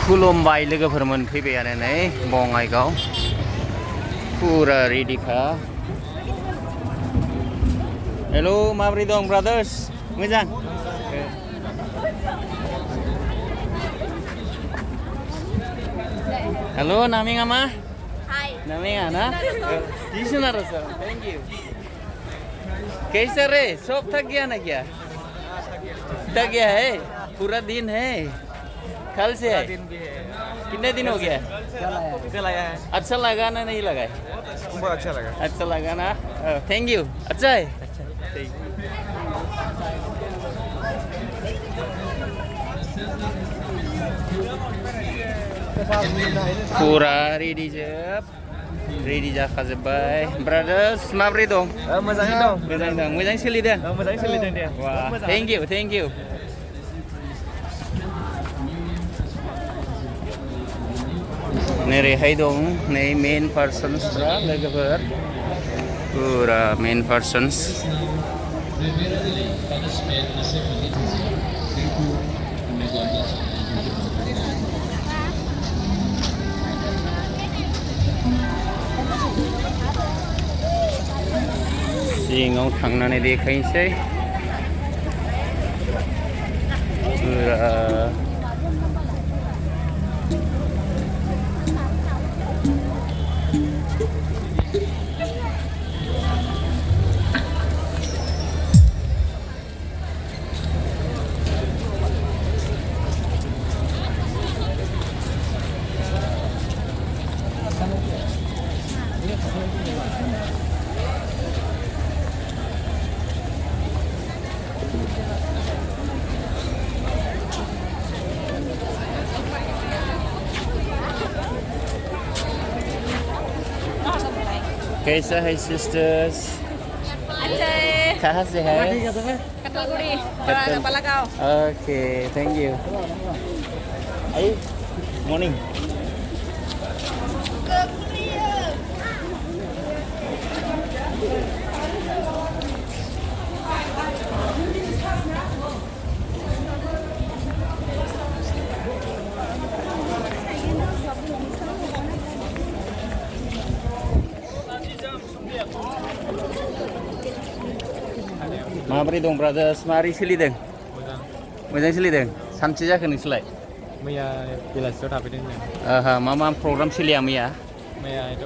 खुलुमबाय लोगोफोर मोनफैबायानो नै बङाइगाव फुरा रेडिखा। हेलो माबोरै दं ब्रादार्स? मोजां? Halo, namanya apa? Hai. Namanya Ana? Di sana Rasul. Thank you. कैसा रे? सब थक गया ना क्या? थक गया है? पूरा दिन है? कल से है? कितने दिन हो गया? कल आया है। अच्छा लगा ना नहीं लगा? बहुत अच्छा लगा। अच्छा लगा ना? Thank you. अच्छा है? Pura ready jeb, ready जाखाजोब्बाय। Brothers माबोरै दं? मोजाङै दं। मोजां दं, मोजां सोलिदों? मोजाङै सोलिदों दे। Wah, thank you, thank you. Nerehai dong, नै main persons फ्रा लोगोफोर, pura main persons. सिङाव थांनानै देखायनोसै पुरा कैसा है sisters? Aceh. कहाँ से है? Ketelguri. Palakau. Okay, thank you. Hey, morning. माबोरै दं ब्रादार्स? माबोरै सोलिदों? मोजां सोलिदों? सानसे जाखो नोंसोरलाय? मैया बेलासियाव थाफैदों जों। मा प्रग्राम सोलिया मैया? मैयाथ'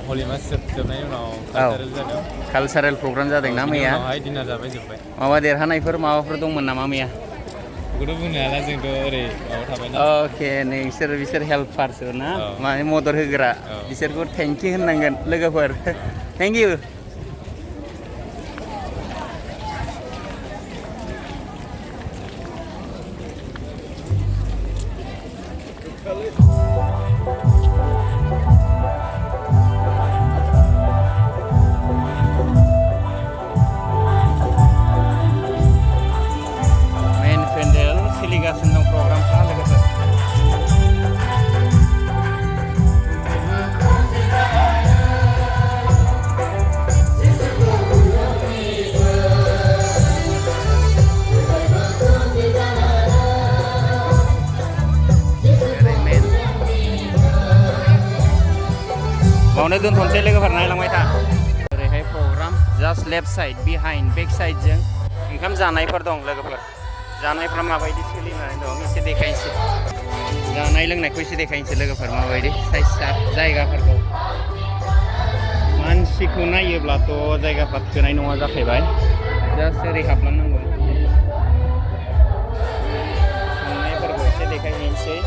हलि मास जोबनायनि उनाव कालचारेल जादों। कालचारेल प्रग्राम जादोंना मैया? उनावहाय दिनार जाबाय जोब्बाय। माबा देरहानायफोर माबाफोर दंमोन नामा मैया? बेखौथ' बुंनो हाला जोंथ' ओरै माबायाव थाबायना। अके बिसोर हेल्पारसो ना माने मदद होग्रा बिसोरखौ थेंक इउ होननांगोन लोगोफोर थेंक इउ। मेन पेन्डेल सोलिगासिनो दं प्रग्रामफ्रा लोगोफोर। बावनो दोनथ'नोसै लोगोफोर नायलांबाय था। ओरैहाय programme just left side behind back साइडजों ओंखाम जानायफोर दं लोगोफोर। जानायफ्रा माबायदि सोलिनानै दं एसे देखायनोसै। जानाय लोंनायखौ एसे देखायनोसै लोगोफोर माबायदि साइजआ जायगाफोरखौ। मानसिखौ नायोब्लाथ' जायगाफ्रा थोनाय नङा जाखायबाय। जास्ट ओरै हाबलांनांगौ। संनायफोरखौ एसे देखायहैनोसै।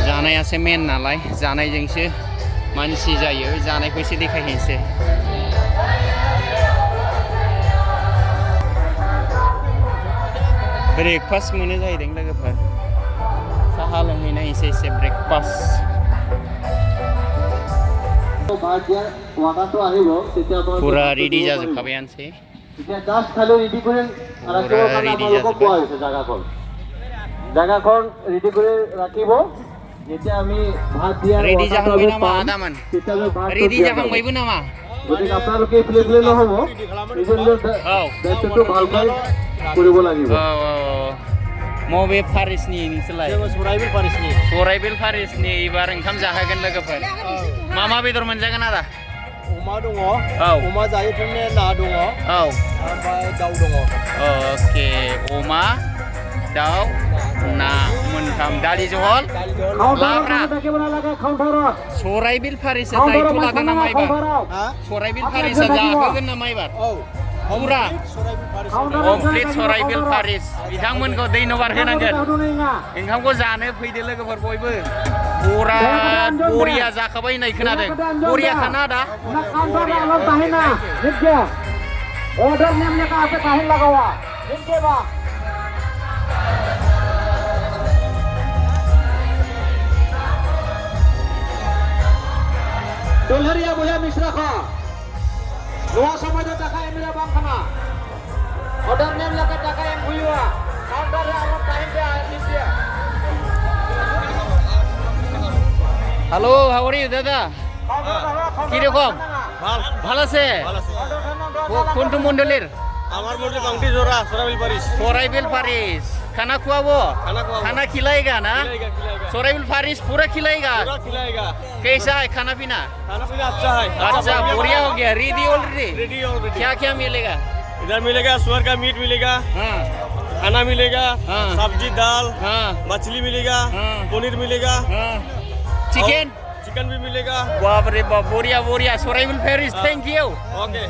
जानायासो मेन नालाय जानायजोंसो मानसि जायो। जानायखौ एसे देखायहैनोसै। ब्रेकफास्ट मोनो जाहैदों लोगोफोर। साहा लोंहैनायसै एसे ब्रेकफास्ट। पुरा रेडि जाजोबखाबायानोसै। জায়গাখন রেডি করে রাখিব। যেতিয়া আমি ভাত দিয়া रेडि जाखांबाय नामा आदामोन? रेडि जाखांबायबो नामा? গতিকে আপোনালোকে এইফালে এইফালে নহ'ব নিজৰ নিজৰ দায়িত্বটো ভালকৈ কৰিব লাগিব मबे फारिसनि नोंसोरलाय जोङो सराइबिल पारिसनि सराइबिल फारिसनि एबार ओंखाम जाहोगोन लोगोफोर मा बेदर मोनजागोन आदा अमा दङ औ अमा जायोफोरनो ना दङ औ ओमफ्राय दाउ दङ अके अमा दाउ ना मोनथाम दालि जहल लाब्रा सराइबिल फारिसा दायथ' लागोन नामा एबार सराइबिल फारिसा जाहोगोन नामा एबार पुरा कमप्लिट सराइबिल फारिस बिथांमोनखौ दैनबार होनांगोन ओंखामखौ जानो फैदो लोगोफोर बयबो पुरा बरिया जाखाबाय होननाय खोनादों बरिया खाना दा ऑर्डर नेमने का आपे काहे लगा हुआ इनके बा Dolharia Boya Misra Kha Noa Samaj Taka Emila Bang Khana Order name Laka Taka Em Huyua Counter Our time Pe India hello how are you দাদা কি রকম ভালো আছে কোনটো মন্ডলের আমার মধ্যে বাংটি জোড়া সরাইবিল পারিস সরাইবিল ফারিস খানা খুয়াবো খানা खिलाएगा ना सराइबिल फारिस पूरा खिलाएगा खिलाएगा कैसा है खाना पीना अच्छा है अच्छा बढ़िया हो गया रेडी ऑलरेडी रेडी ऑलरेडी क्या क्या मिलेगा इधर मिलेगा सुअर का मीट मिलेगा हाँ खाना मिलेगा हाँ। सब्जी दाल हाँ मछली मिलेगा हाँ। पनीर मिलेगा हाँ चिकन चिकन भी मिलेगा बाप रे बाप बढ़िया बढ़िया सराइबिल फारिस थैंक यू ओके